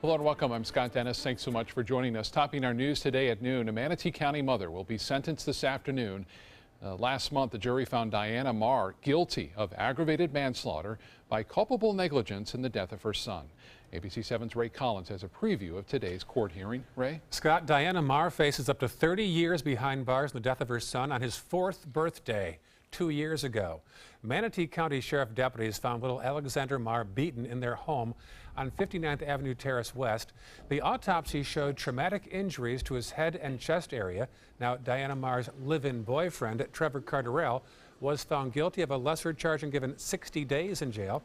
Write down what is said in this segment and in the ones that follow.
Hello and welcome. I'm Scott Dennis. Thanks so much for joining us. Topping our news today at noon, a Manatee County mother will be sentenced this afternoon. Last month, the jury found Diana Marr guilty of aggravated manslaughter by culpable negligence in the death of her son. ABC 7's Ray Collins has a preview of today's court hearing. Ray? Scott, Diana Marr faces up to 30 years behind bars in the death of her son on his 4th birthday 2 years ago. Manatee County Sheriff deputies found little Alexander Marr beaten in their home on 59th Avenue Terrace West. The autopsy showed traumatic injuries to his head and chest area. Now, Diana Marr's live-in boyfriend, Trevor Cardarell, was found guilty of a lesser charge and given 60 days in jail.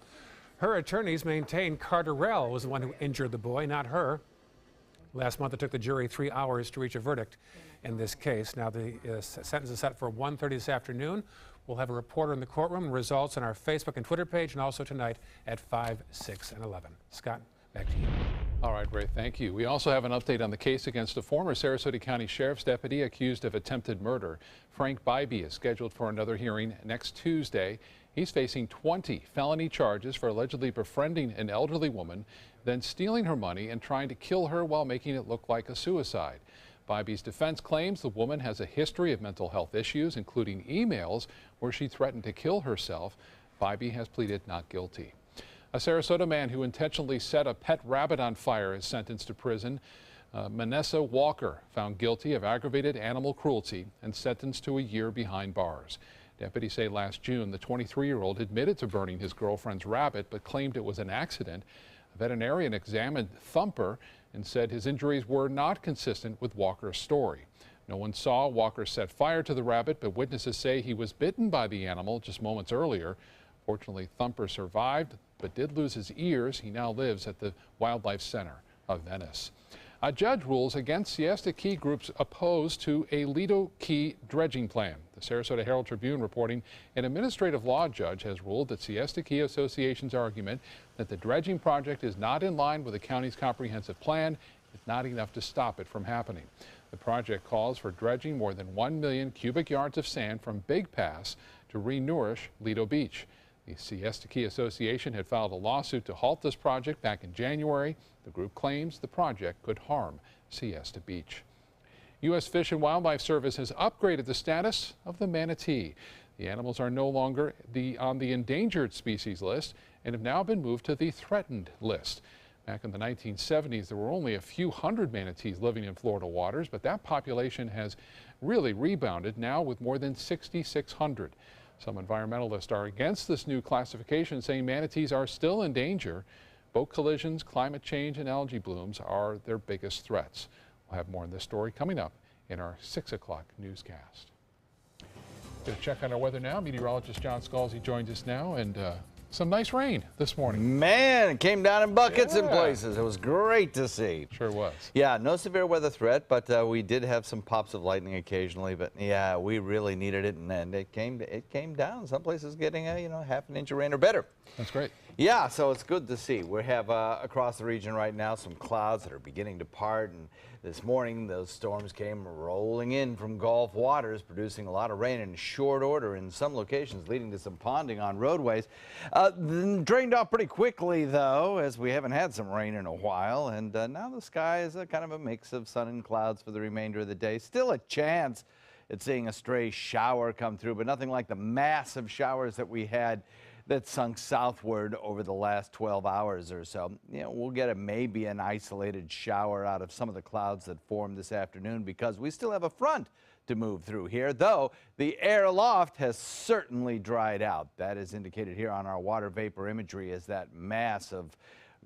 Her attorneys maintain Cardarell was the one who injured the boy, not her. Last month, it took the jury 3 hours to reach a verdict in this case. Now, the sentence is set for 1:30 this afternoon. We'll have a reporter in the courtroom and results on our Facebook and Twitter page, and also tonight at 5, 6, and 11. Scott, back to you. All right, Ray, thank you. We also have an update on the case against a former Sarasota County Sheriff's deputy accused of attempted murder. Frank Bybee is scheduled for another hearing next Tuesday. He's facing 20 felony charges for allegedly befriending an elderly woman, then stealing her money and trying to kill her while making it look like a suicide. Bybee's defense claims the woman has a history of mental health issues, including emails where she threatened to kill herself. Bybee has pleaded not guilty. A Sarasota man who intentionally set a pet rabbit on fire is sentenced to prison. Manessa Walker found guilty of aggravated animal cruelty and sentenced to a year behind bars. Deputies say last June, the 23-year-old admitted to burning his girlfriend's rabbit but claimed it was an accident. A veterinarian examined Thumper and said his injuries were not consistent with Walker's story. No one saw Walker set fire to the rabbit, but witnesses say he was bitten by the animal just moments earlier. Fortunately, Thumper survived, but did lose his ears. He now lives at the Wildlife Center of Venice. A judge rules against Siesta Key Group's opposed to a Lido Key dredging plan. The Sarasota Herald Tribune reporting an administrative law judge has ruled that Siesta Key Association's argument that the dredging project is not in line with the county's comprehensive plan is not enough to stop it from happening. The project calls for dredging more than 1 million cubic yards of sand from Big Pass to re-nourish Lido Beach. The Siesta Key Association had filed a lawsuit to halt this project back in January. The group claims the project could harm Siesta Beach. U.S. Fish and Wildlife Service has upgraded the status of the manatee. The animals are no longer on the endangered species list and have now been moved to the threatened list. Back in the 1970s, there were only a few hundred manatees living in Florida waters, but that population has really rebounded now with more than 6,600. Some environmentalists are against this new classification, saying manatees are still in danger. Boat collisions, climate change, and algae blooms are their biggest threats. We'll have more on this story coming up in our 6 o'clock newscast. Going to check on our weather now. Meteorologist John Scalzi joins us now, and some nice rain this morning. Man, it came down in buckets in places. It was great to see. Sure was. Yeah, no severe weather threat, but we did have some pops of lightning occasionally. But yeah, we really needed it, and it came down. Some places getting half an inch of rain or better. That's great. Yeah, so it's good to see. We have across the region right now some clouds that are beginning to part, and this morning those storms came rolling in from Gulf waters, producing a lot of rain in short order in some locations, leading to some ponding on roadways. Drained off pretty quickly, though, as we haven't had some rain in a while, and now the sky is kind of a mix of sun and clouds for the remainder of the day. Still a chance at seeing a stray shower come through, but nothing like the massive showers that we had that sunk southward over the last 12 hours or so. We'll get maybe an isolated shower out of some of the clouds that formed this afternoon because we still have a front to move through here, though the air aloft has certainly dried out. That is indicated here on our water vapor imagery as that mass of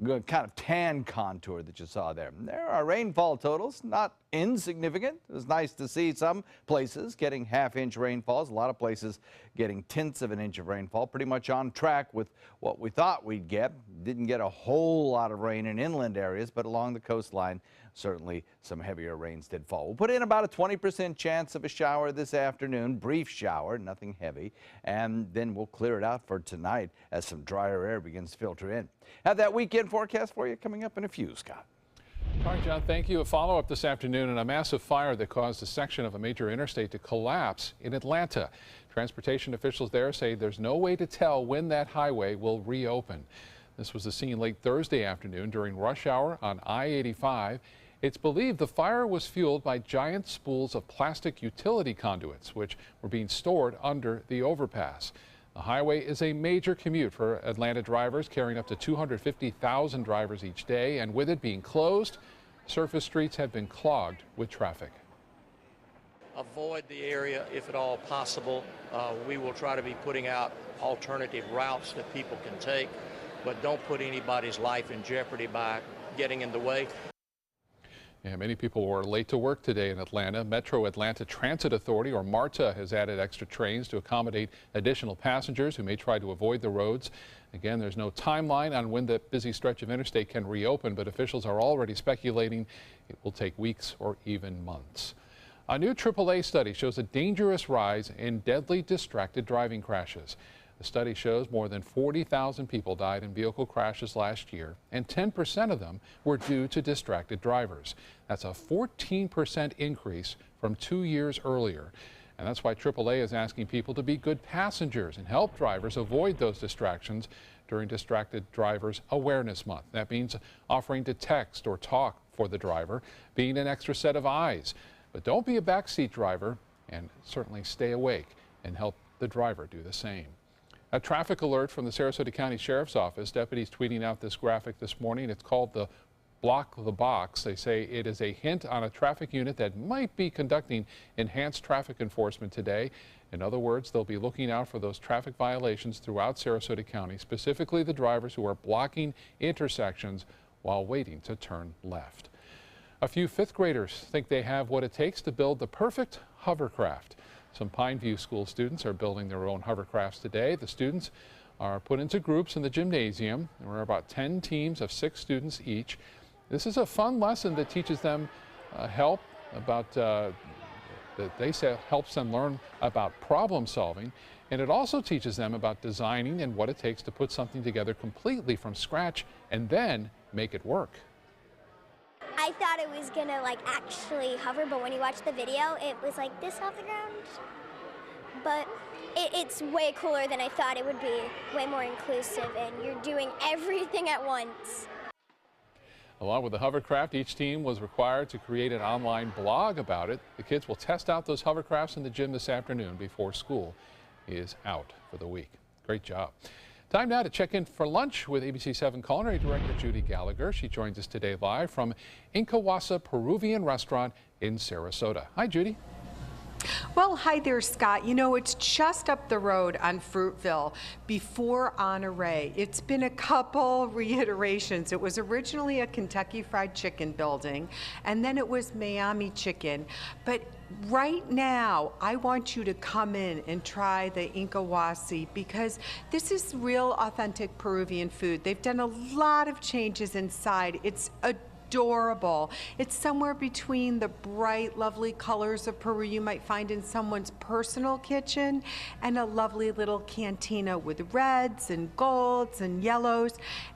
kind of tan contour that you saw there. There are rainfall totals, not insignificant. It was nice to see some places getting half-inch rainfalls, a lot of places getting tenths of an inch of rainfall, pretty much on track with what we thought we'd get. Didn't get a whole lot of rain in inland areas, but along the coastline, certainly some heavier rains did fall. We'll put in about a 20% chance of a shower this afternoon, brief shower, nothing heavy, and then we'll clear it out for tonight as some drier air begins to filter in. Have that weekend forecast for you coming up in a few, Scott. All right, John, thank you. A follow-up this afternoon on a massive fire that caused a section of a major interstate to collapse in Atlanta. Transportation officials there say there's no way to tell when that highway will reopen. This was the scene late Thursday afternoon during rush hour on I-85. It's believed the fire was fueled by giant spools of plastic utility conduits, which were being stored under the overpass. The highway is a major commute for Atlanta drivers, carrying up to 250,000 drivers each day, and with it being closed, surface streets have been clogged with traffic. Avoid the area if at all possible. We will try to be putting out alternative routes that people can take, but don't put anybody's life in jeopardy by getting in the way. Yeah, many people were late to work today in Atlanta. Metro Atlanta Transit Authority, or MARTA, has added extra trains to accommodate additional passengers who may try to avoid the roads. Again, there's no timeline on when the busy stretch of interstate can reopen, but officials are already speculating it will take weeks or even months. A new AAA study shows a dangerous rise in deadly distracted driving crashes. The study shows more than 40,000 people died in vehicle crashes last year, and 10% of them were due to distracted drivers. That's a 14% increase from 2 years earlier. And that's why AAA is asking people to be good passengers and help drivers avoid those distractions during Distracted Drivers Awareness Month. That means offering to text or talk for the driver, being an extra set of eyes. But don't be a backseat driver, and certainly stay awake and help the driver do the same. A traffic alert from the Sarasota County Sheriff's Office. Deputies tweeting out this graphic this morning. It's called the Block the Box. They say it is a hint on a traffic unit that might be conducting enhanced traffic enforcement today. In other words, they'll be looking out for those traffic violations throughout Sarasota County, specifically the drivers who are blocking intersections while waiting to turn left. A few fifth graders think they have what it takes to build the perfect hovercraft. Some Pineview School students are building their own hovercrafts today. The students are put into groups in the gymnasium. There are about 10 teams of 6 students each. This is a fun lesson that teaches them helps them learn about problem solving, and it also teaches them about designing and what it takes to put something together completely from scratch and then make it work. I thought it was gonna actually hover, but when you watch the video, it was like this off the ground. But it's way cooler than I thought it would be, way more inclusive, and you're doing everything at once. Along with the hovercraft, each team was required to create an online blog about it. The kids will test out those hovercrafts in the gym this afternoon before school is out for the week. Great job. Time now to check in for lunch with ABC 7 Culinary Director Judy Gallagher. She joins us today live from Incawassa Peruvian Restaurant in Sarasota. Hi, Judy. Well, hi there, Scott. You know, it's just up the road on Fruitville before Honore. It's been a couple reiterations. It was originally a Kentucky Fried Chicken building, and then it was Miami Chicken. But right now, I want you to come in and try the Incawassa because this is real, authentic Peruvian food. They've done a lot of changes inside. It's adorable. It's somewhere between the bright, lovely colors of Peru you might find in someone's personal kitchen and a lovely little cantina with reds and golds and yellows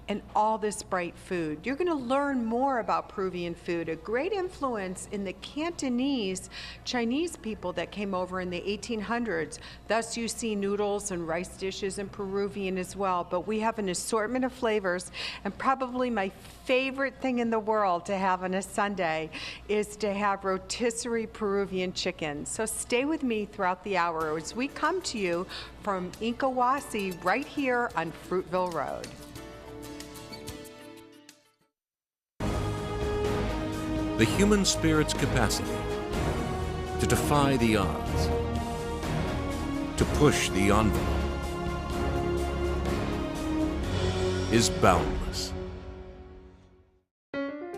and all this bright food. You're going to learn more about Peruvian food, a great influence in the Cantonese Chinese people that came over in the 1800s. Thus you see noodles and rice dishes in Peruvian as well, but we have an assortment of flavors, and probably my favorite thing in the world to have on a Sunday is to have rotisserie Peruvian chicken. So stay with me throughout the hour as we come to you from Incawassa right here on Fruitville Road. The human spirit's capacity to defy the odds, to push the envelope, is boundless.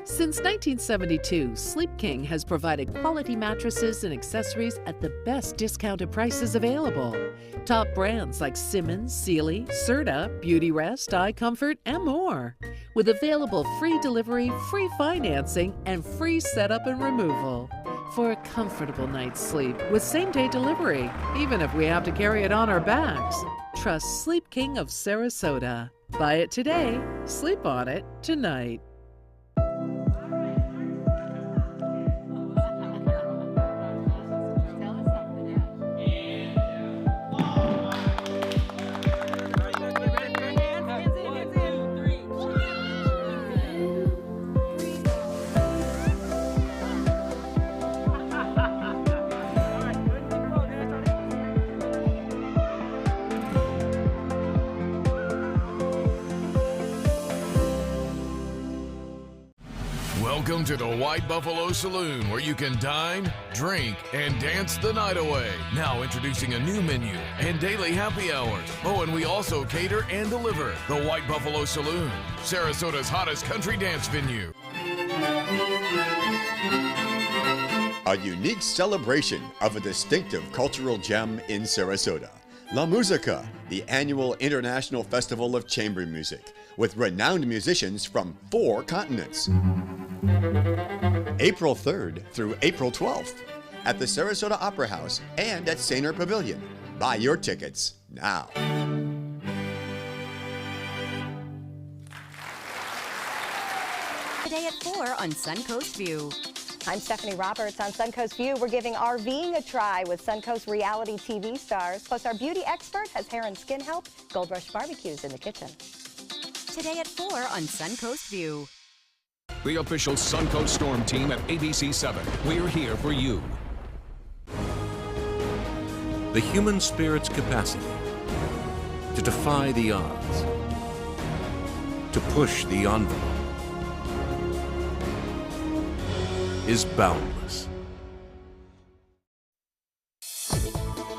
Since 1972, Sleep King has provided quality mattresses and accessories at the best discounted prices available. Top brands like Simmons, Sealy, Serta, Beautyrest, iComfort, and more. With available free delivery, free financing, and free setup and removal. For a comfortable night's sleep with same-day delivery, even if we have to carry it on our backs. Trust Sleep King of Sarasota. Buy it today, sleep on it tonight. Welcome to the White Buffalo Saloon, where you can dine, drink, and dance the night away. Now introducing a new menu and daily happy hours. Oh, and we also cater and deliver. The White Buffalo Saloon, Sarasota's hottest country dance venue. A unique celebration of a distinctive cultural gem in Sarasota. La Musica, the annual international festival of chamber music, with renowned musicians from 4 continents. April 3rd through April 12th at the Sarasota Opera House and at Sainer Pavilion. Buy your tickets now. Today at 4 on Suncoast View. I'm Stephanie Roberts on Suncoast View. We're giving RVing a try with Suncoast reality TV stars. Plus, our beauty expert has hair and skin help. Gold Rush Barbecues in the kitchen. Today at 4 on Suncoast View. The official Suncoast Storm team at ABC 7. We're here for you. The human spirit's capacity to defy the odds, to push the envelope, is boundless.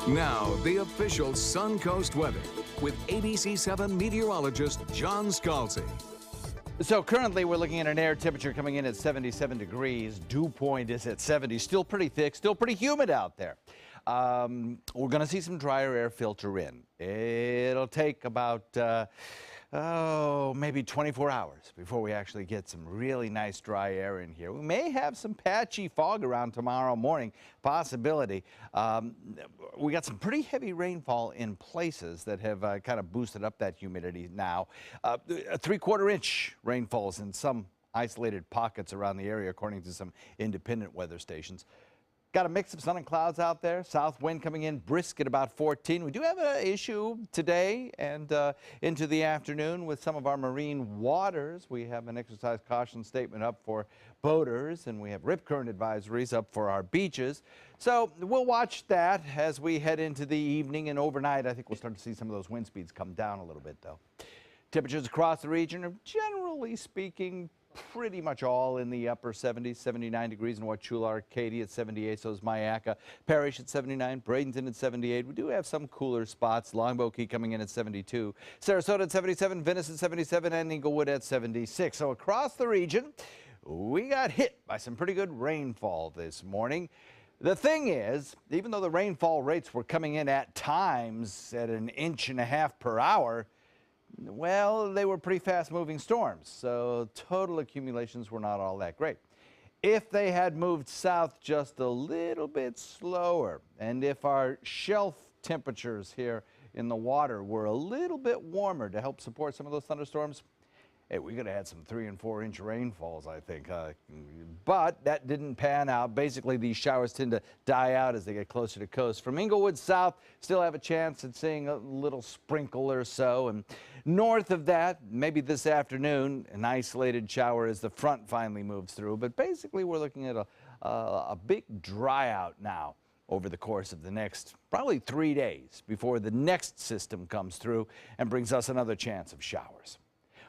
Now, the official Suncoast weather with ABC 7 meteorologist John Scalzi. So currently we're looking at an air temperature coming in at 77 degrees. Dew point is at 70. Still pretty thick, still pretty humid out there. We're going to see some drier air filter in. It'll take about maybe 24 hours before we actually get some really nice dry air in here. We may have some patchy fog around tomorrow morning, possibility. We got some pretty heavy rainfall in places that have kind of boosted up that humidity now. A 3/4 inch rainfalls in some isolated pockets around the area, according to some independent weather stations. Got a mix of sun and clouds out there. South wind coming in brisk at about 14. We do have an issue today and into the afternoon with some of our marine waters. We have an exercise caution statement up for boaters, and we have rip current advisories up for our beaches. So we'll watch that as we head into the evening and overnight. I think we'll start to see some of those wind speeds come down a little bit, though. Temperatures across the region are, generally speaking, pretty much all in the upper 70s, 79 degrees in Wauchula, Arcadia at 78, so is Myakka, Parrish at 79, Bradenton at 78. We do have some cooler spots, Longboat Key coming in at 72, Sarasota at 77, Venice at 77, and Inglewood at 76. So across the region, we got hit by some pretty good rainfall this morning. The thing is, even though the rainfall rates were coming in at times at 1.5 inches per hour, well, they were pretty fast-moving storms, so total accumulations were not all that great. If they had moved south just a little bit slower, and if our shelf temperatures here in the water were a little bit warmer to help support some of those thunderstorms, hey, we could have had some 3- and 4-inch rainfalls, I think. But that didn't pan out. Basically, these showers tend to die out as they get closer to coast. From Inglewood south, still have a chance at seeing a little sprinkle or so. And north of that, maybe this afternoon, an isolated shower as the front finally moves through. But basically, we're looking at a big dry out now over the course of the next probably 3 days before the next system comes through and brings us another chance of showers.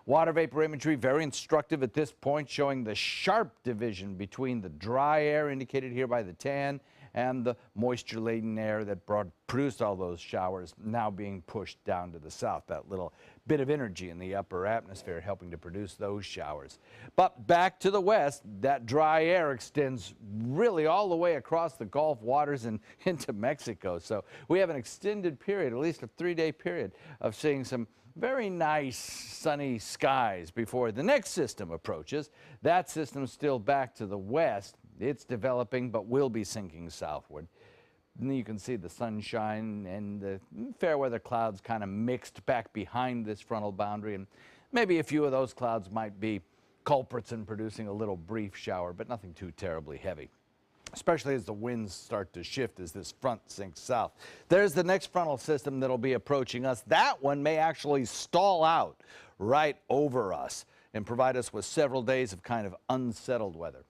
Water vapor imagery very instructive at this point, showing the sharp division between the dry air indicated here by the tan and the moisture-laden air that produced all those showers now being pushed down to the south. That little bit of energy in the upper atmosphere helping to produce those showers. But back to the west, that dry air extends really all the way across the Gulf waters and into Mexico. So we have an extended period, at least a 3-day period, of seeing some very nice sunny skies before the next system approaches. That system's still back to the west. It's developing, but will be sinking southward. And you can see the sunshine and the fair weather clouds kind of mixed back behind this frontal boundary, and maybe a few of those clouds might be culprits in producing a little brief shower, but nothing too terribly heavy, especially as the winds start to shift as this front sinks south. There's the next frontal system that'll be approaching us. That one may actually stall out right over us and provide us with several days of kind of unsettled weather.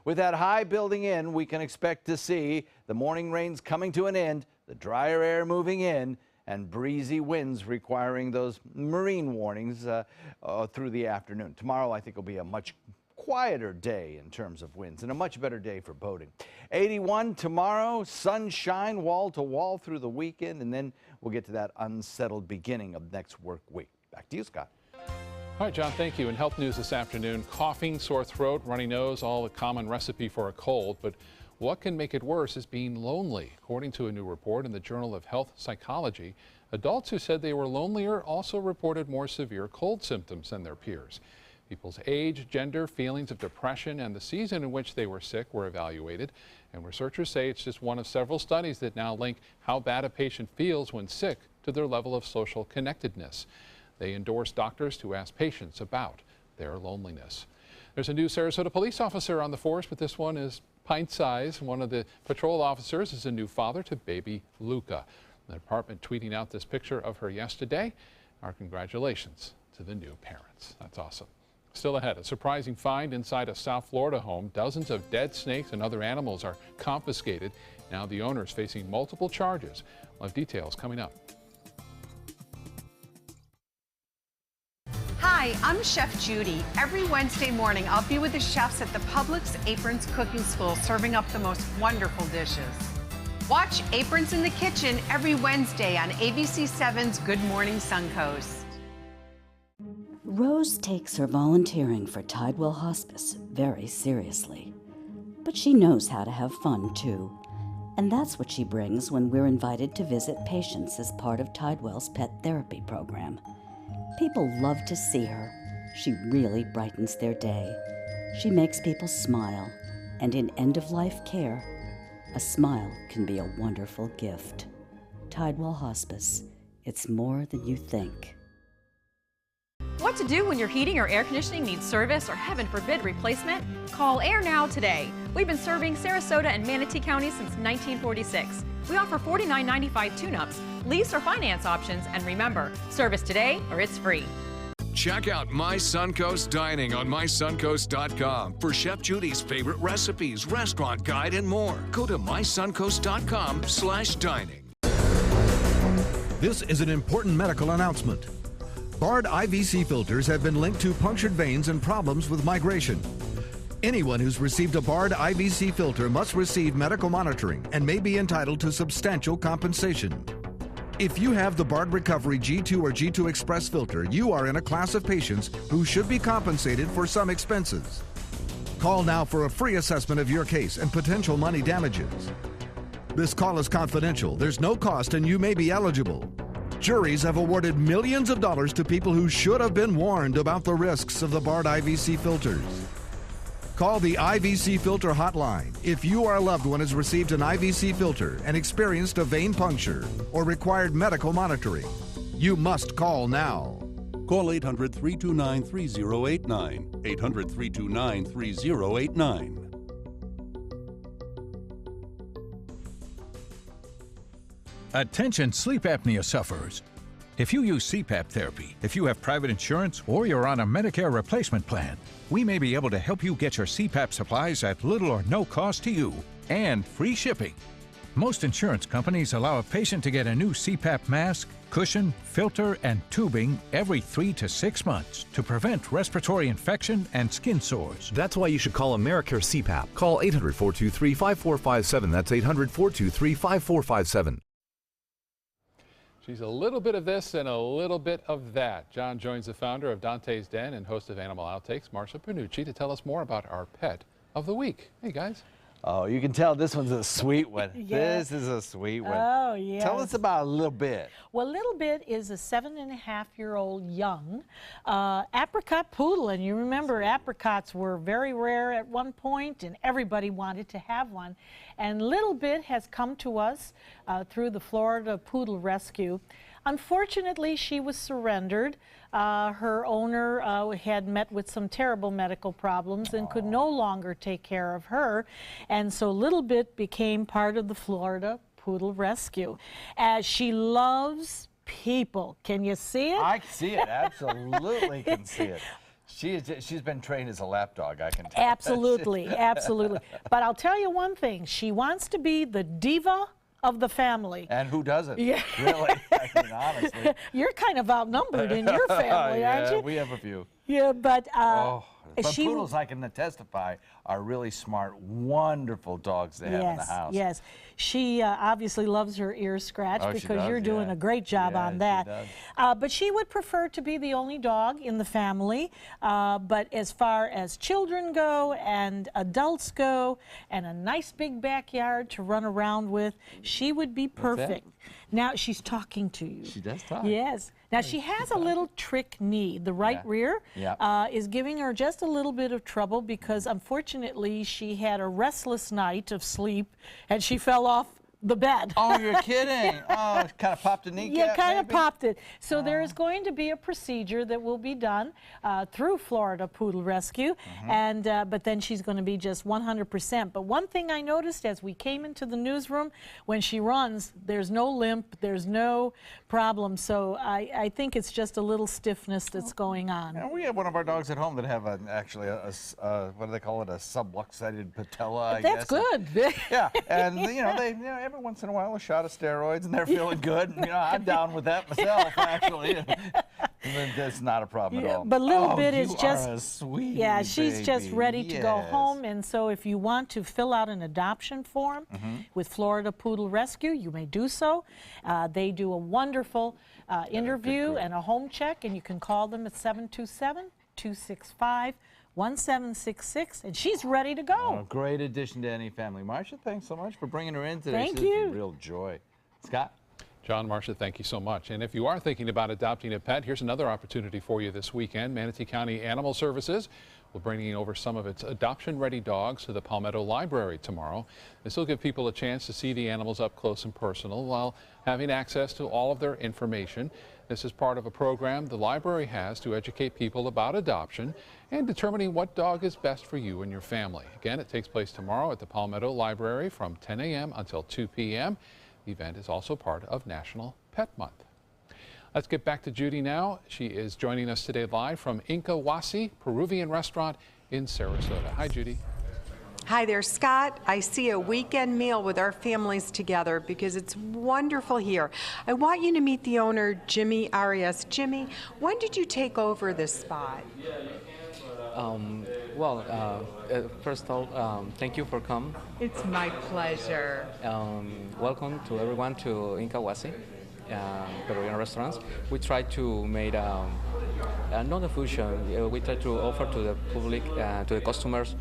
With that high building in, we can expect to see the morning rains coming to an end, the drier air moving in, and breezy winds requiring those marine warnings through the afternoon. Tomorrow, I think, will be a much quieter day in terms of winds and a much better day for boating. 81 tomorrow, sunshine wall to wall through the weekend, and then we'll get to that unsettled beginning of next work week. Back to you, Scott. All right, John, thank you. In health news this afternoon, coughing, sore throat, runny nose, all a common recipe for a cold. But what can make it worse is being lonely. According to a new report in the Journal of Health Psychology, adults who said they were lonelier also reported more severe cold symptoms than their peers. People's age, gender, feelings of depression, and the season in which they were sick were evaluated. And researchers say it's just one of several studies that now link how bad a patient feels when sick to their level of social connectedness. They endorse doctors to ask patients about their loneliness. There's a new Sarasota police officer on the force, but this one is pint size. One of the patrol officers is a new father to baby Luca. The department tweeting out this picture of her yesterday. Our congratulations to the new parents. That's awesome. Still ahead, a surprising find inside a South Florida home. Dozens of dead snakes and other animals are confiscated. Now the owner is facing multiple charges. We'll have details coming up. Hi, I'm Chef Judy. Every Wednesday morning, I'll be with the chefs at the Publix Aprons Cooking School serving up the most wonderful dishes. Watch Aprons in the Kitchen every Wednesday on ABC7's Good Morning Suncoast. Rose takes her volunteering for Tidewell Hospice very seriously. But she knows how to have fun, too. And that's what she brings when we're invited to visit patients as part of Tidewell's pet therapy program. People love to see her. She really brightens their day. She makes people smile. And in end-of-life care, a smile can be a wonderful gift. Tidewell Hospice. It's more than you think. What to do when your heating or air conditioning needs service or, heaven forbid, replacement? Call Air Now today. We've been serving Sarasota and Manatee County since 1946. We offer $49.95 tune-ups, lease or finance options, and remember, service today or it's free. Check out My Suncoast Dining on mysuncoast.com for Chef Judy's favorite recipes, restaurant guide, and more. Go to mysuncoast.com/dining. This is an important medical announcement. Bard IVC filters have been linked to punctured veins and problems with migration. Anyone who's received a Bard IVC filter must receive medical monitoring and may be entitled to substantial compensation. If you have the Bard Recovery G2 or G2 Express filter, you are in a class of patients who should be compensated for some expenses. Call now for a free assessment of your case and potential money damages. This call is confidential, there's no cost, and you may be eligible. Juries have awarded millions of dollars to people who should have been warned about the risks of the Bard IVC filters. Call the IVC Filter Hotline if you or a loved one has received an IVC filter and experienced a vein puncture or required medical monitoring. You must call now. Call 800-329-3089. 800-329-3089. Attention sleep apnea sufferers. If you use CPAP therapy, if you have private insurance, or you're on a Medicare replacement plan, we may be able to help you get your CPAP supplies at little or no cost to you and free shipping. Most insurance companies allow a patient to get a new CPAP mask, cushion, filter, and tubing every 3 to 6 months to prevent respiratory infection and skin sores. That's why you should call Americare CPAP. Call 800-423-5457. That's 800-423-5457. She's a little bit of this and a little bit of that. John joins the founder of Dante's Den and host of Animal Outtakes, Marsha Panucci, to tell us more about our pet of the week. Hey, guys. Oh, you can tell this one's a sweet one. Yes. This is a sweet one. Oh, yes. Tell us about a little bit. Well, Little Bit is a 7.5-year-old young apricot poodle. And you remember apricots were very rare at one point, and everybody wanted to have one. And Little Bit has come to us through the Florida Poodle Rescue. Unfortunately, she was surrendered. Her owner had met with some terrible medical problems and could no longer take care of her. And so Little Bit became part of the Florida Poodle Rescue. As she loves people. Can you see it? I can see it. Absolutely can see it. She's been trained as a lap dog, I can tell. Absolutely, absolutely. But I'll tell you one thing. She wants to be the diva of the family. And who doesn't? Yeah. Really? I mean, honestly. You're kind of outnumbered in your family, aren't you? Yeah, we have a few. Yeah, but But poodles, I can testify, are really smart, wonderful dogs to have in the house. Yes, she obviously loves her ears scratched because you're doing a great job on that. But she would prefer to be the only dog in the family. But as far as children go and adults go and a nice big backyard to run around with, she would be perfect. Now she's talking to you. She does talk. Yes. Now she has a little trick knee. The right rear is giving her just a little bit of trouble because unfortunately she had a restless night of sleep and she fell off the bed. Oh, you're kidding. Oh, kind of popped a kneecap. Yeah, kind of popped it. So there is going to be a procedure that will be done through Florida Poodle Rescue, and but then she's going to be just 100%. But one thing I noticed as we came into the newsroom, when she runs, there's no limp, there's no problem. So I think it's just a little stiffness that's going on. And we have one of our dogs at home that have actually a what do they call it? A subluxated patella, I guess. That's good. Yeah, and every once in a while a shot of steroids and they're feeling good. And, I'm down with that myself, actually. That's not a problem at all. But a little bit is you just, are a sweetie, yeah, she's just baby. ready to go home. And so if you want to fill out an adoption form with Florida Poodle Rescue, you may do so. They do a wonderful interview and a home check, and you can call them at 727-265-1766, and she's ready to go. Oh, great addition to any family. Marcia, thanks so much for bringing her in today. Thank She's you. a real joy. Scott? John, Marcia, thank you so much. And if you are thinking about adopting a pet, here's another opportunity for you this weekend. Manatee County Animal Services will be bringing over some of its adoption-ready dogs to the Palmetto Library tomorrow. This will give people a chance to see the animals up close and personal while having access to all of their information. This is part of a program the library has to educate people about adoption and determining what dog is best for you and your family. Again, it takes place tomorrow at the Palmetto Library from 10 a.m. until 2 p.m. The event is also part of National Pet Month. Let's get back to Judy now. She is joining us today live from Inca Huasi Peruvian Restaurant in Sarasota. Hi, Judy. Hi there, Scott. I see a weekend meal with our families together because it's wonderful here. I want you to meet the owner, Jimmy Arias. Jimmy, when did you take over this spot? First of all, thank you for coming. It's my pleasure. Welcome to everyone to Inca Huasi Peruvian restaurants. We try to make not a fusion. We try to offer to the public, to the customers,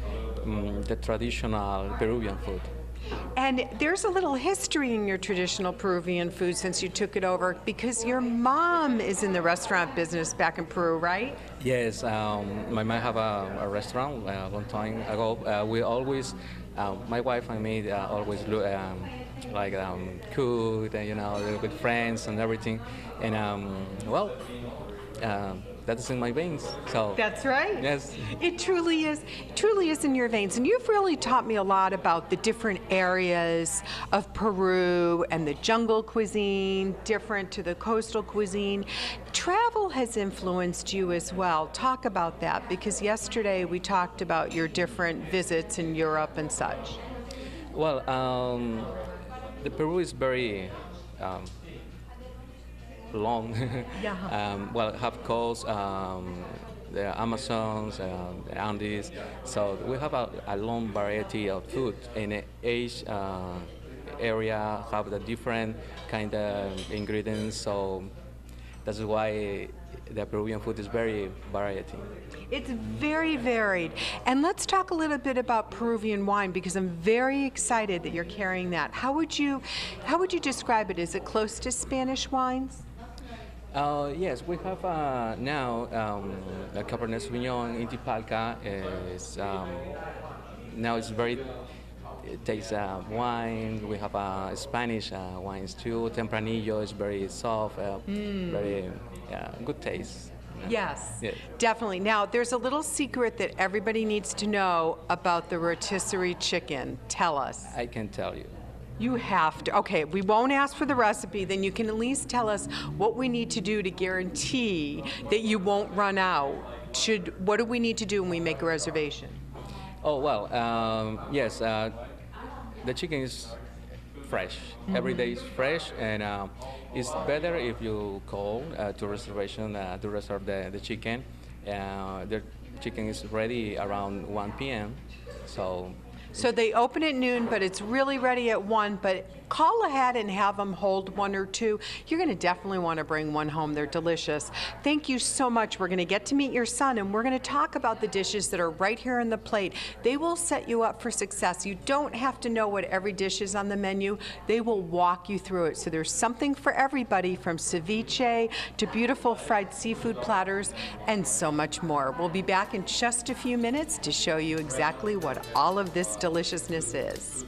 the traditional Peruvian food. And there's a little history in your traditional Peruvian food since you took it over, because your mom is in the restaurant business back in Peru, right? Yes, my mom have a restaurant a long time ago. We always, my wife and me, always cook, with friends and everything. And that's in my veins. So that's right. Yes. It truly is in your veins. And you've really taught me a lot about the different areas of Peru and the jungle cuisine, different to the coastal cuisine. Travel has influenced you as well. Talk about that, because yesterday we talked about your different visits in Europe and such. Well, the Peru is very long. Have coast, the Amazons, the Andes. So we have a long variety of food in each area. Have the different kind of ingredients. So that's why the Peruvian food is very variety. It's very varied. And let's talk a little bit about Peruvian wine, because I'm very excited that you're carrying that. How would you describe it? Is it close to Spanish wines? Yes, we have now a Cabernet Sauvignon Inti Palca. Now it's very tastes wine. We have Spanish wines too. Tempranillo is very soft, very good taste. Yes, definitely. Now, there's a little secret that everybody needs to know about the rotisserie chicken. Tell us. I can tell you. You have to. Okay, we won't ask for the recipe, then you can at least tell us what we need to do to guarantee that you won't run out. What do we need to do when we make a reservation? Oh, well, yes, the chicken is fresh. Every day is fresh, and it's better if you call to reservation to reserve the chicken. chicken is ready around 1 p.m. So they open at noon, but it's really ready at 1, but call ahead and have them hold 1 or 2. You're going to definitely want to bring one home. They're delicious. Thank you so much. We're going to get to meet your son, and we're going to talk about the dishes that are right here on the plate. They will set you up for success. You don't have to know what every dish is on the menu. They will walk you through it. So there's something for everybody, from ceviche to beautiful fried seafood platters and so much more. We'll be back in just a few minutes to show you exactly what all of this deliciousness is.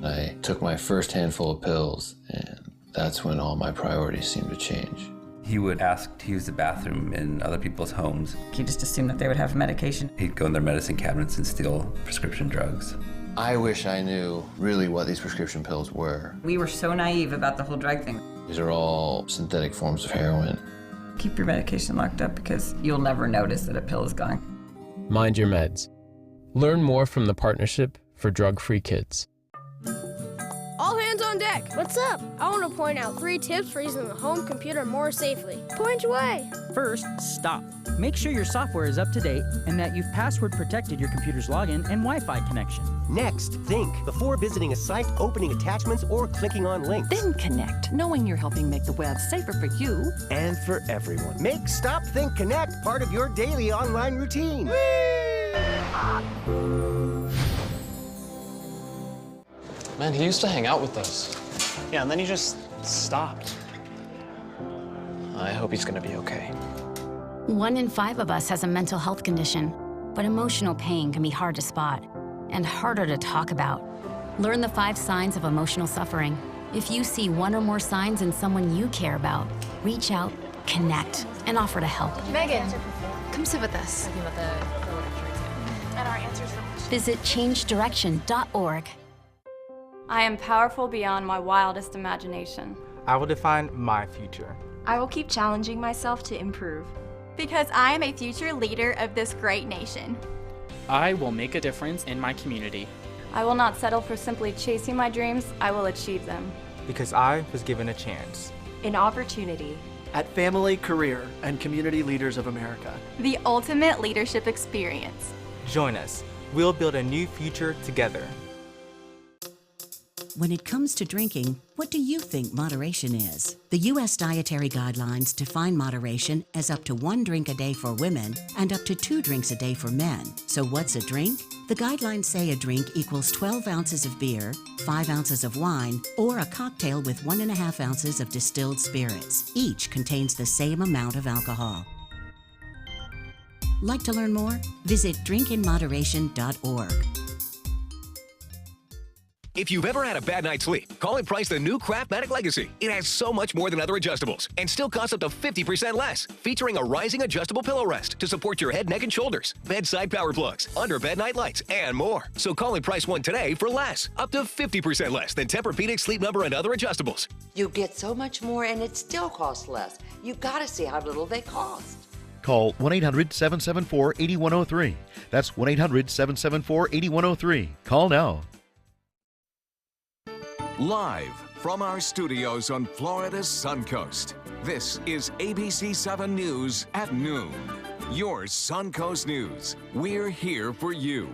I took my first handful of pills, and that's when all my priorities seemed to change. He would ask to use the bathroom in other people's homes. He just assumed that they would have medication. He'd go in their medicine cabinets and steal prescription drugs. I wish I knew really what these prescription pills were. We were so naive about the whole drug thing. These are all synthetic forms of heroin. Keep your medication locked up because you'll never notice that a pill is gone. Mind your meds. Learn more from the Partnership for Drug-Free Kids. All hands on deck. What's up? I want to point out 3 tips for using the home computer more safely. Point away. First, stop. Make sure your software is up to date and that you've password protected your computer's login and Wi-Fi connection. Next, think before visiting a site, opening attachments, or clicking on links. Then connect, knowing you're helping make the web safer for you and for everyone. Make Stop, Think, Connect part of your daily online routine. Man, he used to hang out with us. Yeah, and then he just stopped. I hope he's gonna be okay. 1 in 5 of us has a mental health condition, but emotional pain can be hard to spot and harder to talk about. Learn the 5 signs of emotional suffering. If you see 1 or more signs in someone you care about, reach out, connect, and offer to help. Megan, come sit with us. And our answers for questions. Visit changedirection.org. I am powerful beyond my wildest imagination. I will define my future. I will keep challenging myself to improve. Because I am a future leader of this great nation. I will make a difference in my community. I will not settle for simply chasing my dreams, I will achieve them. Because I was given a chance. An opportunity. At Family, Career, and Community Leaders of America. The ultimate leadership experience. Join us. We'll build a new future together. When it comes to drinking, what do you think moderation is? The U.S. Dietary Guidelines define moderation as up to 1 drink a day for women and up to 2 drinks a day for men. So what's a drink? The guidelines say a drink equals 12 ounces of beer, 5 ounces of wine, or a cocktail with 1.5 ounces of distilled spirits. Each contains the same amount of alcohol. Like to learn more? Visit drinkinmoderation.org. If you've ever had a bad night's sleep, call and price the new Craftmatic Legacy. It has so much more than other adjustables and still costs up to 50% less. Featuring a rising adjustable pillow rest to support your head, neck, and shoulders, bedside power plugs, under-bed night lights, and more. So call and price one today for less, up to 50% less than Tempur-Pedic, Sleep Number, and other adjustables. You get so much more and it still costs less. You've got to see how little they cost. Call 1-800-774-8103. That's 1-800-774-8103. Call now. Live from our studios on Florida's Suncoast, this is ABC 7 News at noon. Your Suncoast News. We're here for you.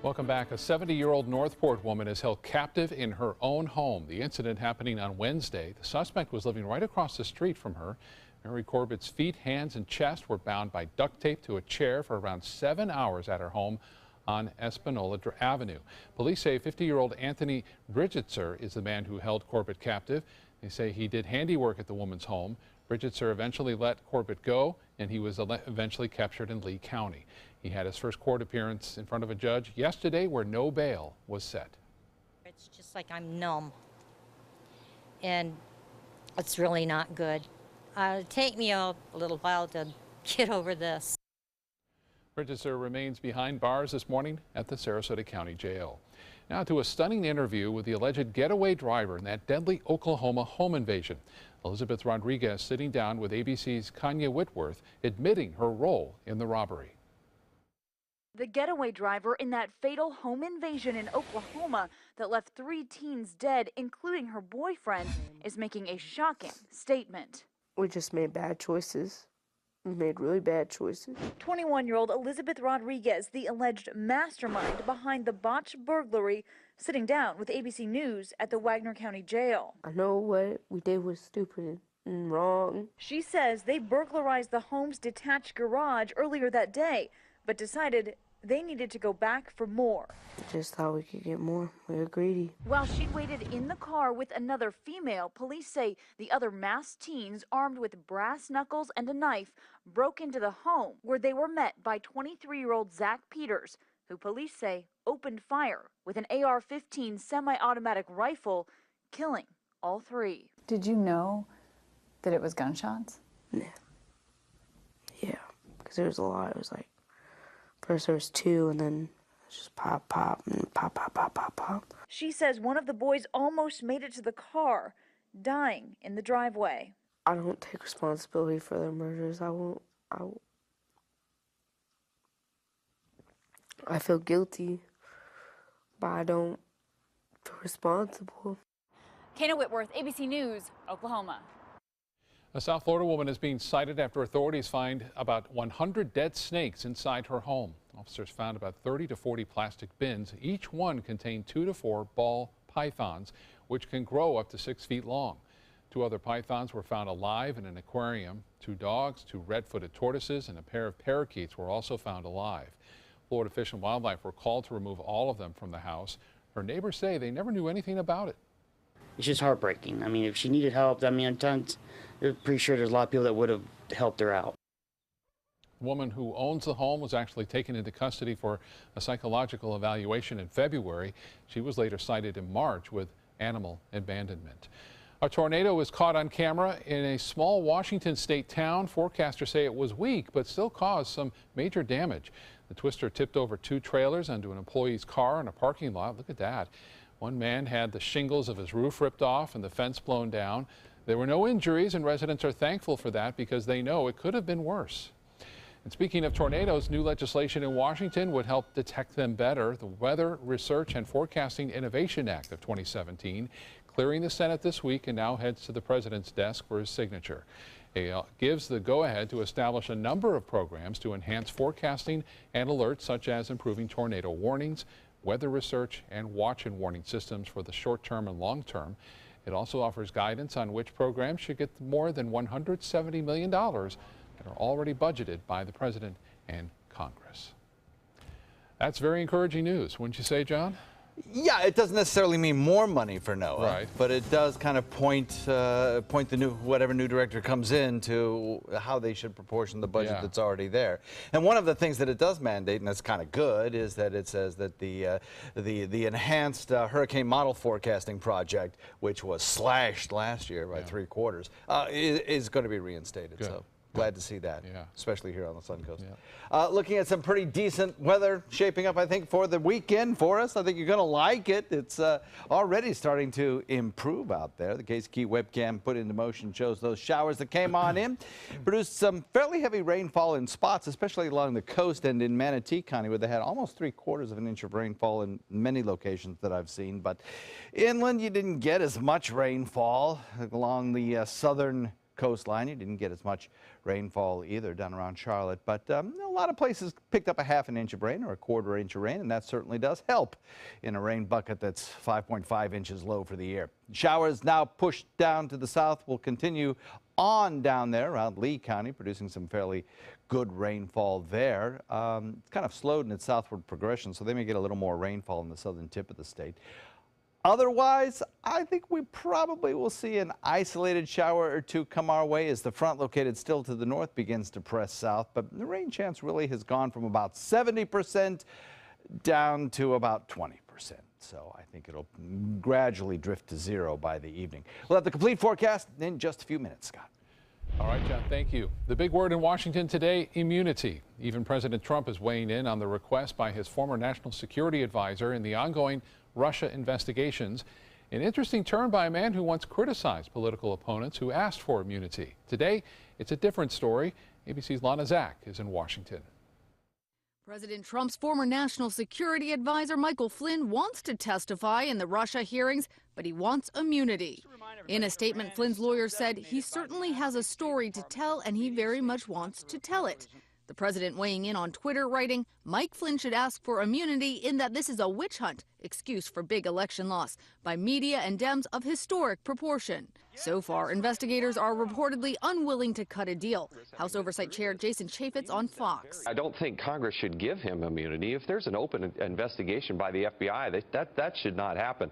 Welcome back. A 70-year-old Northport woman is held captive in her own home. The incident happening on Wednesday. The suspect was living right across the street from her. Mary Corbett's feet, hands, and chest were bound by duct tape to a chair for around 7 hours at her home on Espanola Avenue. Police say 50-year-old Anthony Bridgetzer is the man who held Corbett captive. They say he did handiwork at the woman's home. Bridgetzer eventually let Corbett go, and he was eventually captured in Lee County. He had his first court appearance in front of a judge yesterday where no bail was set. It's just like I'm numb, and it's really not good. It'll take me a little while to get over this. Bridgetzer remains behind bars this morning at the Sarasota County Jail. Now to a stunning interview with the alleged getaway driver in that deadly Oklahoma home invasion. Elizabeth Rodriguez sitting down with ABC's Kanya Whitworth, admitting her role in the robbery. The getaway driver in that fatal home invasion in Oklahoma that left 3 teens dead, including her boyfriend, is making a shocking statement. We just made bad choices. We made really bad choices. 21-year-old Elizabeth Rodriguez, the alleged mastermind behind the botched burglary, sitting down with ABC News at the Wagner County Jail. I know what we did was stupid and wrong. She says they burglarized the home's detached garage earlier that day, but decided they needed to go back for more. Just thought we could get more. We were greedy. While she'd waited in the car with another female, police say the other masked teens, armed with brass knuckles and a knife, broke into the home, where they were met by 23-year-old Zach Peters, who police say opened fire with an AR-15 semi-automatic rifle, killing all three. Did you know that it was gunshots? Yeah, because there was a lot. It was like, first there was two, and then just pop, pop, and pop, pop, pop, pop, pop. She says one of the boys almost made it to the car, dying in the driveway. I don't take responsibility for their murders. I feel guilty, but I don't feel responsible. Kana Whitworth, ABC News, Oklahoma. A South Florida woman is being cited after authorities find about 100 dead snakes inside her home. Officers found about 30 to 40 plastic bins. Each one contained 2 to 4 ball pythons, which can grow up to 6 feet long. 2 other pythons were found alive in an aquarium. 2 dogs, 2 red-footed tortoises, and a pair of parakeets were also found alive. Florida Fish and Wildlife were called to remove all of them from the house. Her neighbors say they never knew anything about it. It's just heartbreaking. I mean, if she needed help, I mean, I'm pretty sure there's a lot of people that would have helped her out. The woman who owns the home was actually taken into custody for a psychological evaluation in February. She was later cited in March with animal abandonment. A tornado was caught on camera in a small Washington state town. Forecasters say it was weak, but still caused some major damage. The twister tipped over 2 trailers onto an employee's car in a parking lot. Look at that. One man had the shingles of his roof ripped off and the fence blown down. There were no injuries, and residents are thankful for that because they know it could have been worse. And speaking of tornadoes, new legislation in Washington would help detect them better. The Weather Research and Forecasting Innovation Act of 2017 clearing the Senate this week and now heads to the president's desk for his signature. It gives the go-ahead to establish a number of programs to enhance forecasting and alerts, such as improving tornado warnings, weather research, and watch and warning systems for the short-term and long-term. It also offers guidance on which programs should get more than $170 million that are already budgeted by the president and Congress. That's very encouraging news, wouldn't you say, John? Yeah, it doesn't necessarily mean more money for NOAA, right, but it does kind of point the whatever new director comes in to how they should proportion the budget that's already there. And one of the things that it does mandate, and that's kind of good, is that it says that the enhanced hurricane model forecasting project, which was slashed last year by 3/4, is going to be reinstated. Good. So glad to see that, especially here on the Suncoast. Looking at some pretty decent weather shaping up, I think, for the weekend for us. I think you're going to like it. It's already starting to improve out there. The Case Key webcam put into motion shows those showers that came on in. Produced some fairly heavy rainfall in spots, especially along the coast and in Manatee County, where they had almost 3/4 of an inch of rainfall in many locations that I've seen. But inland, you didn't get as much rainfall. Along the southern coastline, you didn't get as much rainfall either down around Charlotte, but a lot of places picked up a ½ an inch of rain or a 1/4 inch of rain, and that certainly does help in a rain bucket that's 5.5 inches low for the year. Showers now pushed down to the south will continue on down there around Lee County, producing some fairly good rainfall there. It's kind of slowed in its southward progression, so they may get a little more rainfall in the southern tip of the state. Otherwise, I think we probably will see an isolated shower or two come our way as the front located still to the north begins to press south. But the rain chance really has gone from about 70% down to about 20%. So I think it'll gradually drift to 0 by the evening. We'll have the complete forecast in just a few minutes, Scott. All right, John, thank you. The big word in Washington today, immunity. Even President Trump is weighing in on the request by his former national security advisor in the ongoing Russia investigations. An interesting turn by a man who once criticized political opponents who asked for immunity. Today, it's a different story. ABC's Lana Zak is in Washington. President Trump's former national security advisor Michael Flynn wants to testify in the Russia hearings, but he wants immunity. In a statement, Flynn's lawyer said he certainly has a story to tell and he very much wants to tell it. The president weighing in on Twitter, writing, Mike Flynn should ask for immunity in that this is a witch hunt, excuse for big election loss, by media and Dems of historic proportion. So far, investigators are reportedly unwilling to cut a deal. House Oversight Chair Jason Chaffetz on Fox. I don't think Congress should give him immunity. If there's an open investigation by the FBI, that should not happen.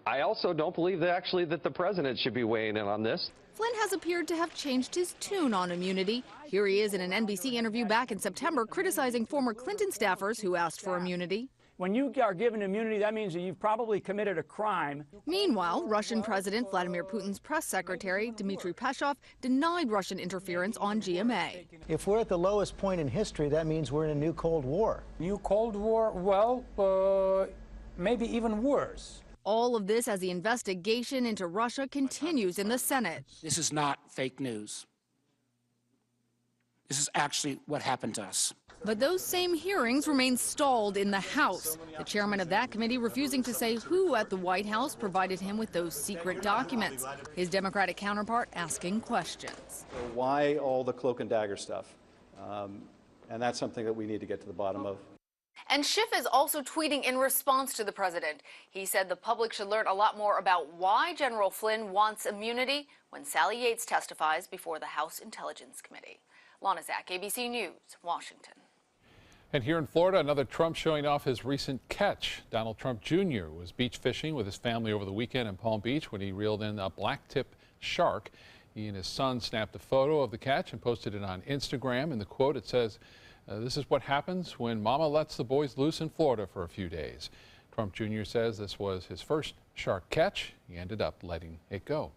I also don't believe that the president should be weighing in on this. Flynn has appeared to have changed his tune on immunity. Here he is in an NBC interview back in September criticizing former Clinton staffers who asked for immunity. When you are given immunity, that means that you've probably committed a crime. Meanwhile, Russian President Vladimir Putin's press secretary, Dmitry Peskov, denied Russian interference on GMA. If we're at the lowest point in history, that means we're in a new Cold War. New Cold War? Well, maybe even worse. All of this as the investigation into Russia continues in the Senate. This is not fake news. This is actually what happened to us. But those same hearings remain stalled in the House. The chairman of that committee refusing to say who at the White House provided him with those secret documents. His Democratic counterpart asking questions. Why all the cloak and dagger stuff? And that's something that we need to get to the bottom of. And Schiff is also tweeting in response to the president. He said the public should learn a lot more about why General Flynn wants immunity when Sally Yates testifies before the House Intelligence Committee. Lana Zak, ABC News, Washington. And here in Florida, another Trump showing off his recent catch. Donald Trump Jr. was beach fishing with his family over the weekend in Palm Beach when he reeled in a black-tip shark. He and his son snapped a photo of the catch and posted it on Instagram. In the quote, it says, "This is what happens when Mama lets the boys loose in Florida for a few days." Trump Jr. says this was his first shark catch. He ended up letting it go.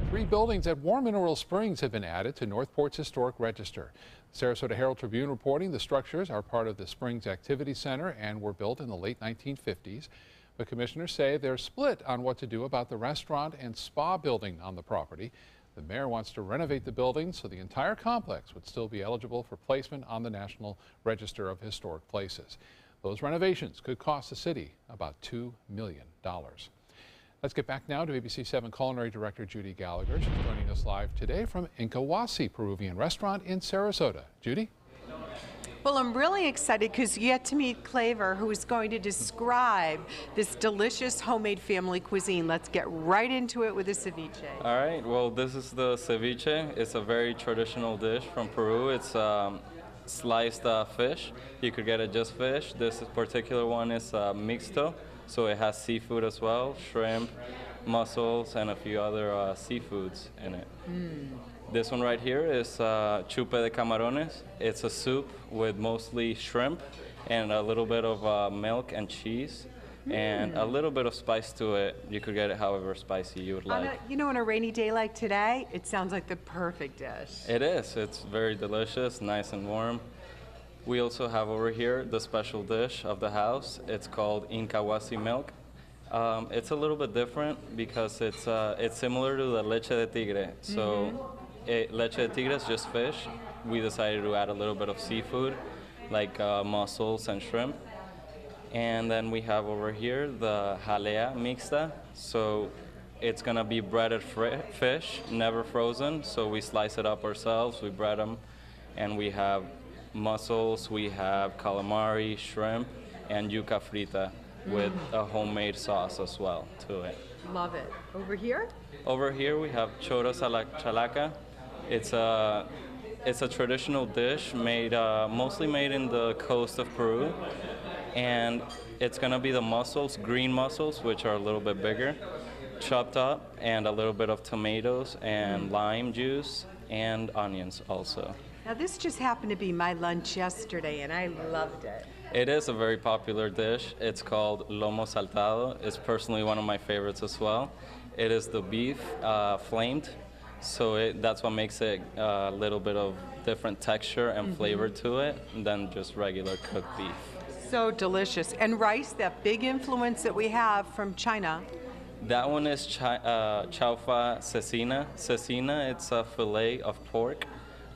3 buildings at War Mineral Springs have been added to Northport's historic register. Sarasota Herald Tribune reporting the structures are part of the Springs Activity Center and were built in the late 1950s. But commissioners say they're split on what to do about the restaurant and spa building on the property. The mayor wants to renovate the building so the entire complex would still be eligible for placement on the National Register of Historic Places. Those renovations could cost the city about $2 million. Let's get back now to ABC 7 Culinary Director Judy Gallagher. She's joining us live today from Incahuasi Peruvian Restaurant in Sarasota. Judy? Well, I'm really excited because you get to meet Claver, who is going to describe this delicious homemade family cuisine. Let's get right into it with the ceviche. All right, well, this is the ceviche. It's a very traditional dish from Peru. It's sliced fish. You could get it just fish. This particular one is mixto, so it has seafood as well, shrimp, mussels, and a few other seafoods in it. This one right here is chupe de camarones. It's a soup with mostly shrimp and a little bit of milk and cheese and a little bit of spice to it. You could get it however spicy you would like. On a rainy day like today, it sounds like the perfect dish. It is. It's very delicious, nice and warm. We also have over here the special dish of the house. It's called Incahuasi milk. It's a little bit different because it's similar to the leche de tigre. So leche de tigre is just fish. We decided to add a little bit of seafood, like mussels and shrimp. And then we have over here the jalea mixta. So it's gonna be breaded fish, never frozen. So we slice it up ourselves, we bread them, and we have mussels, we have calamari, shrimp, and yuca frita with a homemade sauce as well to it. Love it. Over here? Over here we have choros a la chalaca. It's a traditional dish made mostly made in the coast of Peru, and it's gonna be the mussels, green mussels, which are a little bit bigger, chopped up, and a little bit of tomatoes and lime juice and onions also. Now this just happened to be my lunch yesterday, and I loved it. It is a very popular dish. It's called lomo saltado. It's personally one of my favorites as well. It is the beef flamed, so that's what makes it a little bit of different texture and flavor to it than just regular cooked beef. So delicious. And rice, that big influence that we have from China. That one is chaufa cecina. Cecina, it's a fillet of pork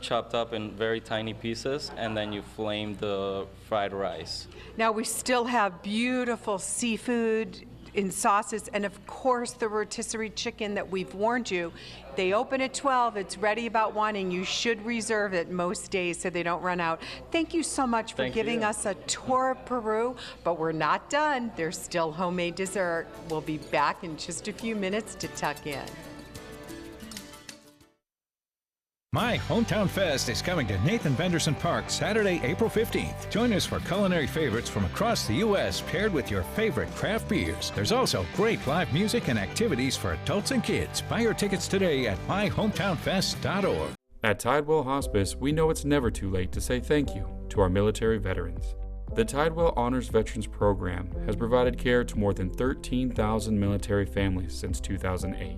chopped up in very tiny pieces, and then you flame the fried rice. Now we still have beautiful seafood in sauces, and of course the rotisserie chicken that we've warned you. They open at 12, it's ready about 1, and you should reserve it most days so they don't run out. Thank you so much for giving us a tour of Peru, but we're not done. There's still homemade dessert. We'll be back in just a few minutes to tuck in. My Hometown Fest is coming to Nathan Benderson Park Saturday, April 15th. Join us for culinary favorites from across the U.S. paired with your favorite craft beers. There's also great live music and activities for adults and kids. Buy your tickets today at myhometownfest.org. At Tidewell Hospice, we know it's never too late to say thank you to our military veterans. The Tidewell Honors Veterans Program has provided care to more than 13,000 military families since 2008.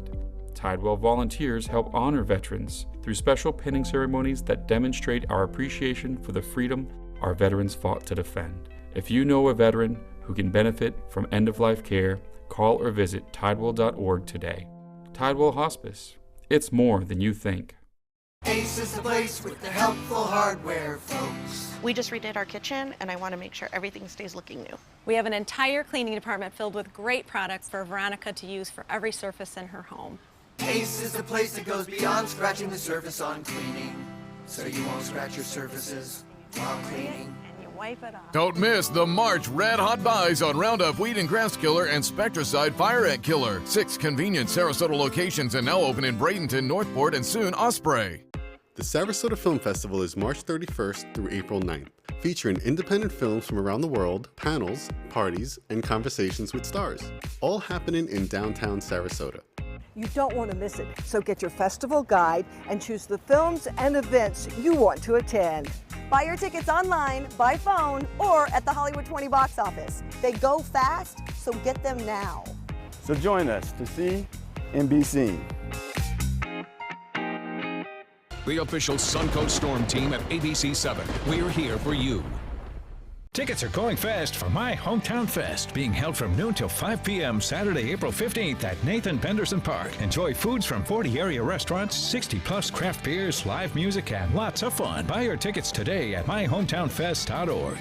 Tidewell volunteers help honor veterans through special pinning ceremonies that demonstrate our appreciation for the freedom our veterans fought to defend. If you know a veteran who can benefit from end-of-life care, call or visit tidewell.org today. Tidewell Hospice. It's more than you think. Ace is the place with the helpful hardware, folks. We just redid our kitchen, and I want to make sure everything stays looking new. We have an entire cleaning department filled with great products for Veronica to use for every surface in her home. Ace is the place that goes beyond scratching the surface on cleaning, so you won't scratch your surfaces while cleaning. And you wipe it off. Don't miss the March Red Hot Buys on Roundup Weed and Grass Killer and Spectracide Fire Ant Killer. 6 convenient Sarasota locations and now open in Bradenton, Northport, and soon Osprey. The Sarasota Film Festival is March 31st through April 9th, featuring independent films from around the world, panels, parties, and conversations with stars, all happening in downtown Sarasota. You don't want to miss it, so get your festival guide and choose the films and events you want to attend. Buy your tickets online, by phone, or at the Hollywood 20 box office. They go fast, so get them now. So join us to see and be seen. The official Suncoast Storm team at ABC 7. We're here for you. Tickets are going fast for My Hometown Fest, being held from noon till 5 p.m. Saturday, April 15th at Nathan Benderson Park. Enjoy foods from 40 area restaurants, 60-plus craft beers, live music, and lots of fun. Buy your tickets today at myhometownfest.org.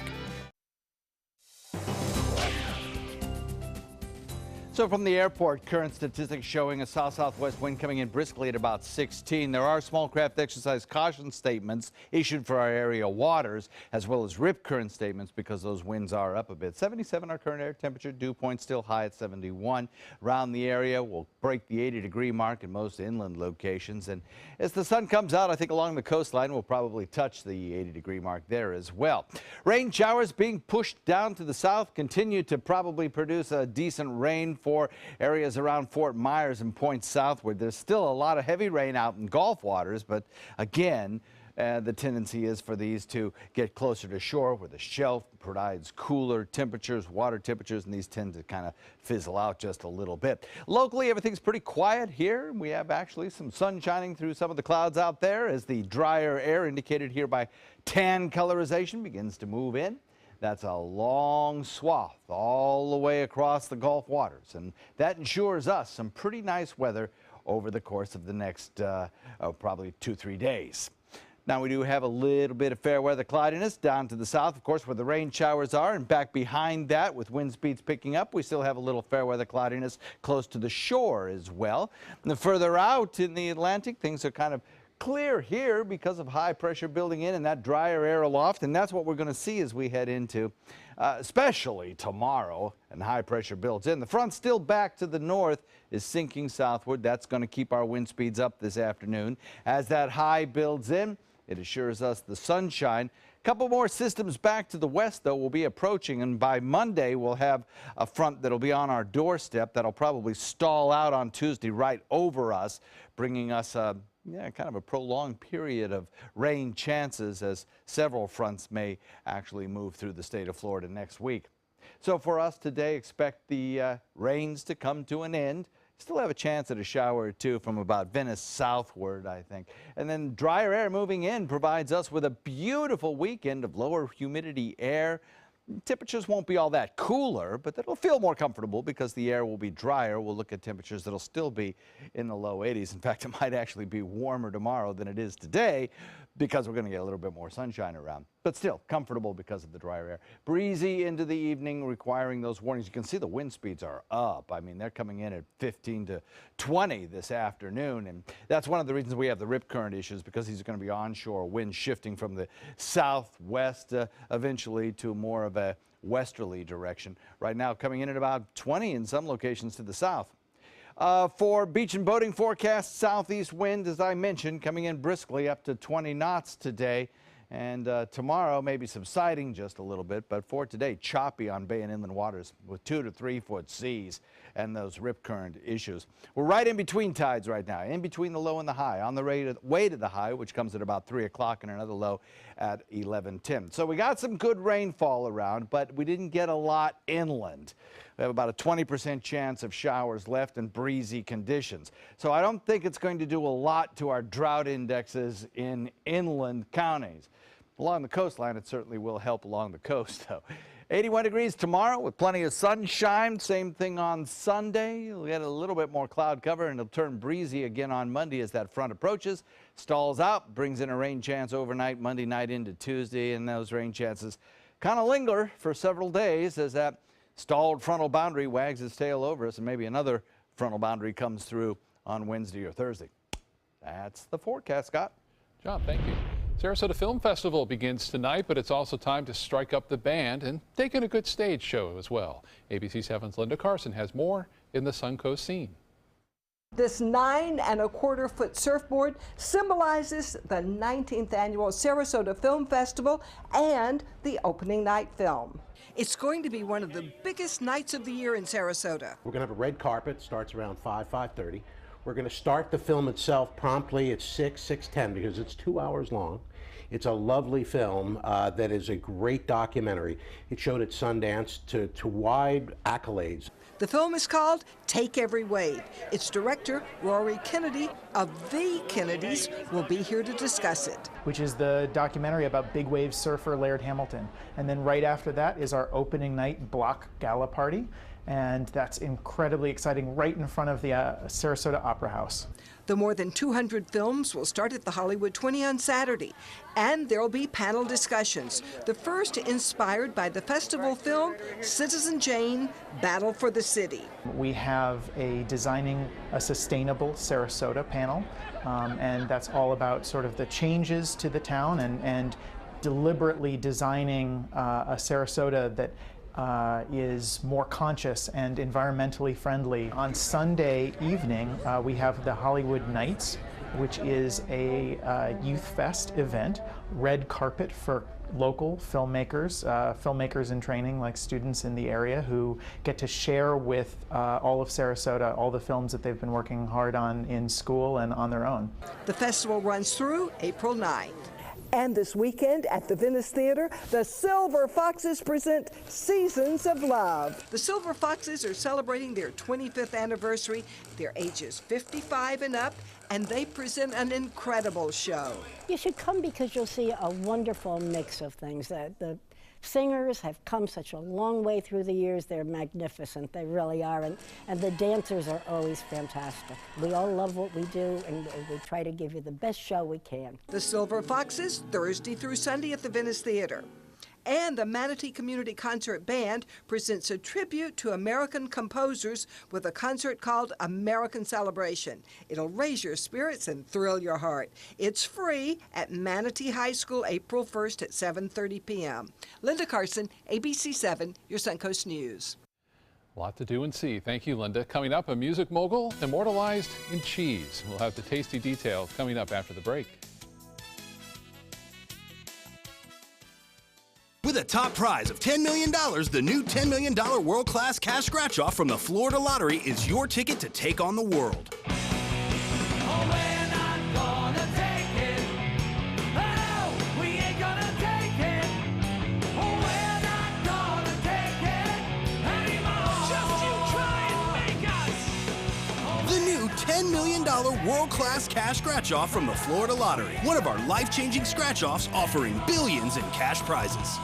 So from the airport, current statistics showing a south-southwest wind coming in briskly at about 16. There are small craft exercise caution statements issued for our area waters, as well as rip current statements because those winds are up a bit. 77 our current air temperature, dew point still high at 71. Around the area, we'll break the 80-degree mark in most inland locations. And as the sun comes out, I think along the coastline, we'll probably touch the 80-degree mark there as well. Rain showers being pushed down to the south continue to probably produce a decent rain for areas around Fort Myers and points southward. There's still a lot of heavy rain out in Gulf waters, but again, the tendency is for these to get closer to shore where the shelf provides cooler temperatures, water temperatures, and these tend to kind of fizzle out just a little bit. Locally, everything's pretty quiet here. We have actually some sun shining through some of the clouds out there as the drier air indicated here by tan colorization begins to move in. That's a long swath all the way across the Gulf waters, and that ensures us some pretty nice weather over the course of the next probably 2-3 days. Now we do have a little bit of fair weather cloudiness down to the south, of course, where the rain showers are, and back behind that with wind speeds picking up, we still have a little fair weather cloudiness close to the shore as well. And the further out in the Atlantic, things are kind of clear here because of high pressure building in and that drier air aloft, and that's what we're going to see as we head into especially tomorrow, and high pressure builds in. The front still back to the north is sinking southward. That's going to keep our wind speeds up this afternoon. As that high builds in, it assures us the sunshine. A couple more systems back to the west, though, will be approaching, and by Monday we'll have a front that'll be on our doorstep that'll probably stall out on Tuesday right over us, bringing us kind of a prolonged period of rain chances as several fronts may actually move through the state of Florida next week. So for us today, expect the rains to come to an end. Still have a chance at a shower or two from about Venice southward, I think. And then drier air moving in provides us with a beautiful weekend of lower humidity air. Temperatures won't be all that cooler, but it'll feel more comfortable because the air will be drier. We'll look at temperatures that'll still be in the low 80s. In fact, it might actually be warmer tomorrow than it is today because we're going to get a little bit more sunshine around. But still, comfortable because of the drier air. Breezy into the evening, requiring those warnings. You can see the wind speeds are up. I mean, they're coming in at 15 to 20 this afternoon. And that's one of the reasons we have the rip current issues, because these are going to be onshore winds shifting from the southwest eventually to more of a westerly direction. Right now, coming in at about 20 in some locations to the south. For beach and boating forecast, southeast wind, as I mentioned, coming in briskly up to 20 knots today. And tomorrow, maybe subsiding just a little bit. But for today, choppy on bay and inland waters with 2 to 3 foot seas and those rip current issues. We're right in between tides right now, in between the low and the high. On the way to the high, which comes at about 3 o'clock, and another low at 11:10. So we got some good rainfall around, but we didn't get a lot inland. We have about a 20% chance of showers left and breezy conditions. So I don't think it's going to do a lot to our drought indexes in inland counties. Along the coastline, it certainly will help along the coast, though. 81 degrees tomorrow with plenty of sunshine. Same thing on Sunday. We'll get a little bit more cloud cover, and it'll turn breezy again on Monday as that front approaches. Stalls out, brings in a rain chance overnight, Monday night into Tuesday, and those rain chances kind of linger for several days as that stalled frontal boundary wags its tail over us, and maybe another frontal boundary comes through on Wednesday or Thursday. That's the forecast, Scott. John, thank you. Sarasota Film Festival begins tonight, but it's also time to strike up the band and take in a good stage show as well. ABC 7's Linda Carson has more in the Suncoast scene. This 9 1/4 foot surfboard symbolizes the 19th annual Sarasota Film Festival and the opening night film. It's going to be one of the biggest nights of the year in Sarasota. We're going to have a red carpet, starts around 5:30. We're going to start the film itself promptly at 6:10 because it's 2 hours long. It's a lovely film that is a great documentary. It showed at Sundance to wide accolades. The film is called Take Every Wave. Its director, Rory Kennedy of The Kennedys, will be here to discuss it. Which is the documentary about big wave surfer Laird Hamilton. And then right after that is our opening night block gala party. And that's incredibly exciting, right in front of the Sarasota Opera House. The more than 200 films will start at the Hollywood 20 on Saturday, and there'll be panel discussions. The first inspired by the festival film, Citizen Jane, Battle for the City. We have a Designing a Sustainable Sarasota panel, and that's all about sort of the changes to the town and deliberately designing a Sarasota that is more conscious and environmentally friendly. On Sunday evening, we have the Hollywood Nights, which is a youth fest event, red carpet for local filmmakers, filmmakers in training like students in the area who get to share with all of Sarasota all the films that they've been working hard on in school and on their own. The festival runs through April 9th. And this weekend at the Venice Theater, the Silver Foxes present Seasons of Love. The Silver Foxes are celebrating their 25th anniversary. They're ages 55 and up, and they present an incredible show. You should come because you'll see a wonderful mix of things. The singers have come such a long way through the years. They're magnificent, they really are, and the dancers are always fantastic. We all love what we do, and we try to give you the best show we can. The Silver Foxes, Thursday through Sunday at the Venice Theater. And the Manatee Community Concert Band presents a tribute to American composers with a concert called American Celebration. It'll raise your spirits and thrill your heart. It's free at Manatee High School, April 1st at 7:30 p.m. Linda Carson, ABC 7, your Suncoast News. A lot to do and see. Thank you, Linda. Coming up, a music mogul immortalized in cheese. We'll have the tasty details coming up after the break. With a top prize of $10 million, the new $10 million world-class cash scratch-off from the Florida Lottery is your ticket to take on the world. The new $10 million world-class cash scratch-off from the Florida Lottery. One of our life-changing scratch-offs offering billions in cash prizes.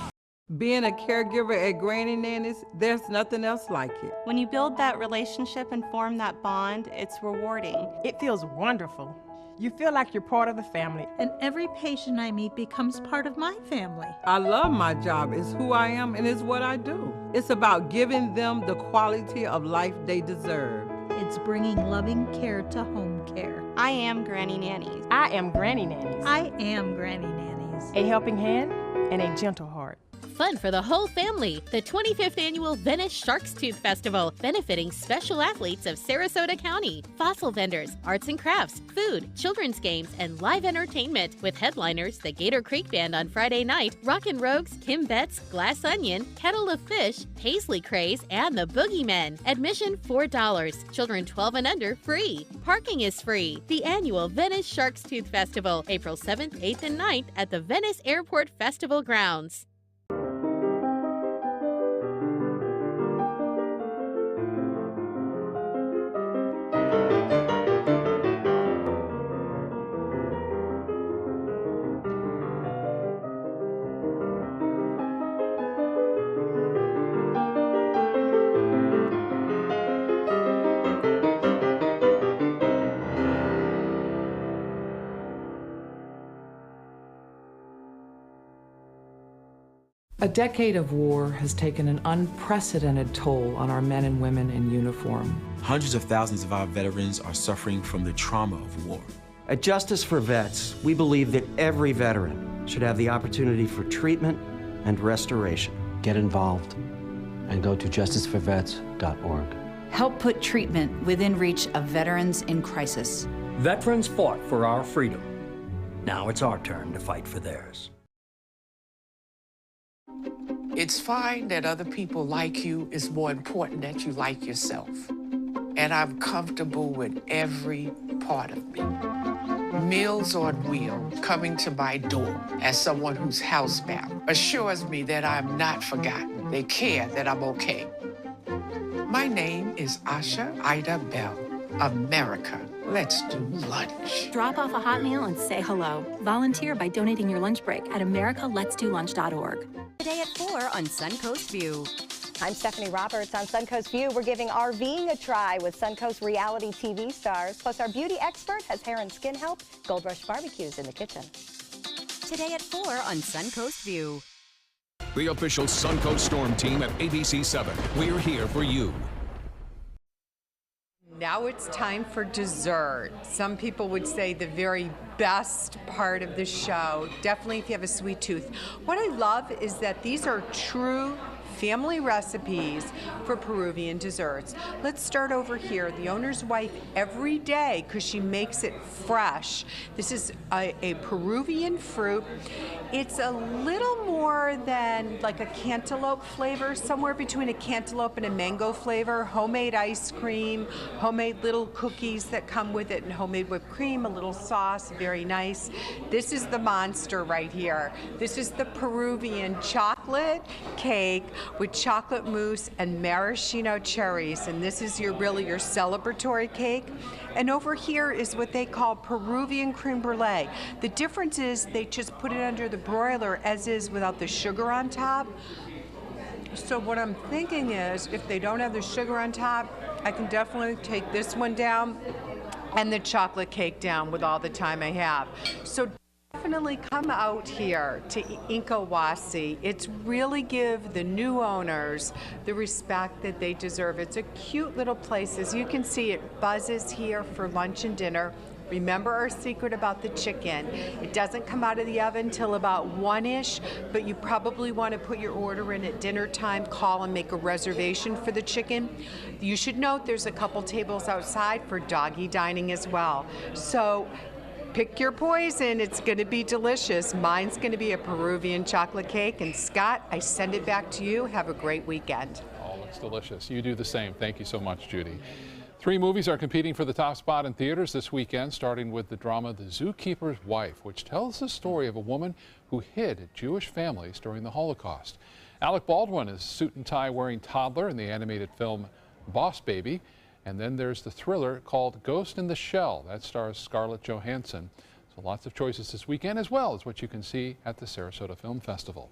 Being a caregiver at Granny Nanny's, there's nothing else like it. When you build that relationship and form that bond, it's rewarding. It feels wonderful You feel like you're part of the family. And every patient I meet becomes part of my family. I love my job. It's who I am and it's what I do. It's about giving them the quality of life they deserve. It's bringing loving care to home care. I am Granny Nannies. I am Granny Nannies. I am Granny Nannies. A helping hand and a gentle heart. Fun for the whole family. The 25th Annual Venice Shark's Tooth Festival, benefiting special athletes of Sarasota County. Fossil vendors, arts and crafts, food, children's games, and live entertainment. With headliners, the Gator Creek Band on Friday night, Rockin' Rogues, Kim Betts, Glass Onion, Kettle of Fish, Paisley Craze, and the Boogeymen. Admission $4. Children 12 and under free. Parking is free. The annual Venice Shark's Tooth Festival, April 7th, 8th, and 9th at the Venice Airport Festival grounds. A decade of war has taken an unprecedented toll on our men and women in uniform. Hundreds of thousands of our veterans are suffering from the trauma of war. At Justice for Vets, we believe that every veteran should have the opportunity for treatment and restoration. Get involved and go to justiceforvets.org. Help put treatment within reach of veterans in crisis. Veterans fought for our freedom. Now it's our turn to fight for theirs. It's fine that other people like you. It's more important that you like yourself. And I'm comfortable with every part of me. Meals on Wheels coming to my door as someone who's housebound assures me that I'm not forgotten. They care that I'm okay. My name is Asha Ida Bell. America, let's do lunch. Drop off a hot meal and say hello. Volunteer by donating your lunch break at americaletsdolunch.org. Today at 4 on Suncoast View. I'm Stephanie Roberts. On Suncoast View, we're giving RVing a try with Suncoast reality TV stars. Plus, our beauty expert has hair and skin help. Gold Rush Barbecues in the kitchen. Today at 4 on Suncoast View. The official Suncoast Storm team at ABC 7. We're here for you. Now it's time for dessert. Some people would say the very best part of the show, definitely if you have a sweet tooth. What I love is that these are true family recipes for Peruvian desserts. Let's start over here. The owner's wife every day, because she makes it fresh. This is a Peruvian fruit. It's a little more than like a cantaloupe flavor, somewhere between a cantaloupe and a mango flavor. Homemade ice cream, homemade little cookies that come with it, and homemade whipped cream, a little sauce, very nice. This is the monster right here. This is the Peruvian chocolate cake with chocolate mousse and maraschino cherries, and this is really your celebratory cake. And over here is what they call Peruvian creme brulee. The difference is they just put it under the broiler as is without the sugar on top. So what I'm thinking is, if they don't have the sugar on top, I can definitely take this one down and the chocolate cake down with all the time I have. So definitely come out here to Inkawasi. It's really give the new owners the respect that they deserve. It's a cute little place. As you can see, it buzzes here for lunch and dinner. Remember our secret about the chicken. It doesn't come out of the oven till about 1-ish, but you probably want to put your order in at dinner time, call and make a reservation for the chicken. You should note there's a couple tables outside for doggy dining as well. So pick your poison. It's going to be delicious. Mine's going to be a Peruvian chocolate cake. And Scott, I send it back to you. Have a great weekend. Oh, looks delicious. You do the same. Thank you so much, Judy. 3 movies are competing for the top spot in theaters this weekend, starting with the drama The Zookeeper's Wife, which tells the story of a woman who hid Jewish families during the Holocaust. Alec Baldwin is suit and tie wearing toddler in the animated film Boss Baby. And then there's the thriller called Ghost in the Shell. That stars Scarlett Johansson. So lots of choices this weekend, as well as what you can see at the Sarasota Film Festival.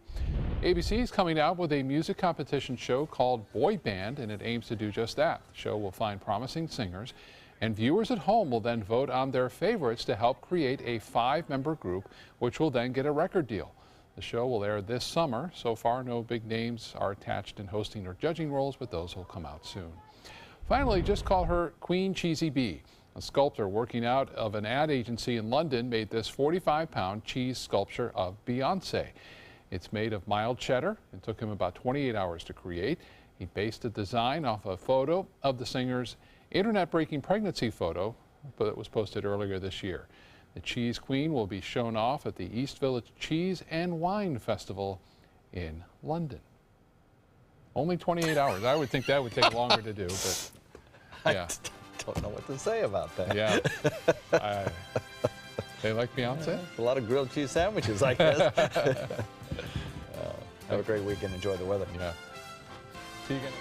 ABC is coming out with a music competition show called Boy Band, and it aims to do just that. The show will find promising singers And viewers at home will then vote on their favorites to help create a 5-member group, which will then get a record deal. The show will air this summer. So far, no big names are attached in hosting or judging roles, but those will come out soon. Finally, just call her Queen Cheesy Bee. A sculptor working out of an ad agency in London made this 45-pound cheese sculpture of Beyoncé. It's made of mild cheddar and took him about 28 hours to create. He based the design off a photo of the singer's internet-breaking pregnancy photo that was posted earlier this year. The Cheese Queen will be shown off at the East Village Cheese and Wine Festival in London. Only 28 hours. I would think that would take longer to do, but yeah. I don't know what to say about that. Yeah. They like Beyonce? A lot of grilled cheese sandwiches, I guess. Have a great weekend. Enjoy the weather. Yeah. See you again.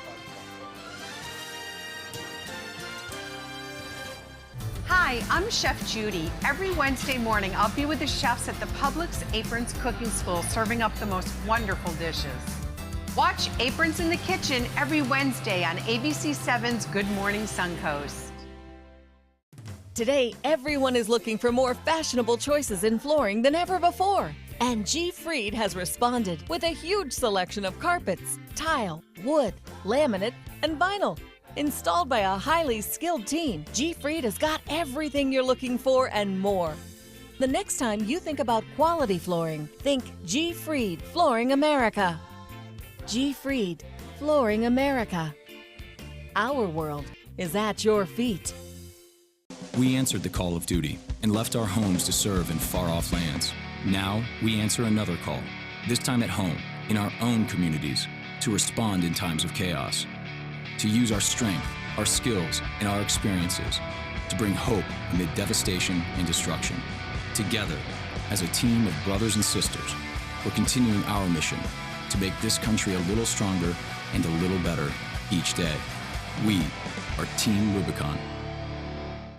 Hi, I'm Chef Judy. Every Wednesday morning, I'll be with the chefs at the Publix Aprons Cooking School, serving up the most wonderful dishes. Watch Aprons in the Kitchen every Wednesday on ABC7's Good Morning Suncoast. Today, everyone is looking for more fashionable choices in flooring than ever before. And G. Fried has responded with a huge selection of carpets, tile, wood, laminate, and vinyl. Installed by a highly skilled team, G. Fried has got everything you're looking for and more. The next time you think about quality flooring, think G. Fried Flooring America. G. Fried Flooring America. Our world is at your feet. We answered the call of duty and left our homes to serve in far-off lands. Now we answer another call, this time at home, in our own communities, to respond in times of chaos. To use our strength, our skills, and our experiences to bring hope amid devastation and destruction. Together, as a team of brothers and sisters, we're continuing our mission to make this country a little stronger and a little better each day. We are Team Rubicon.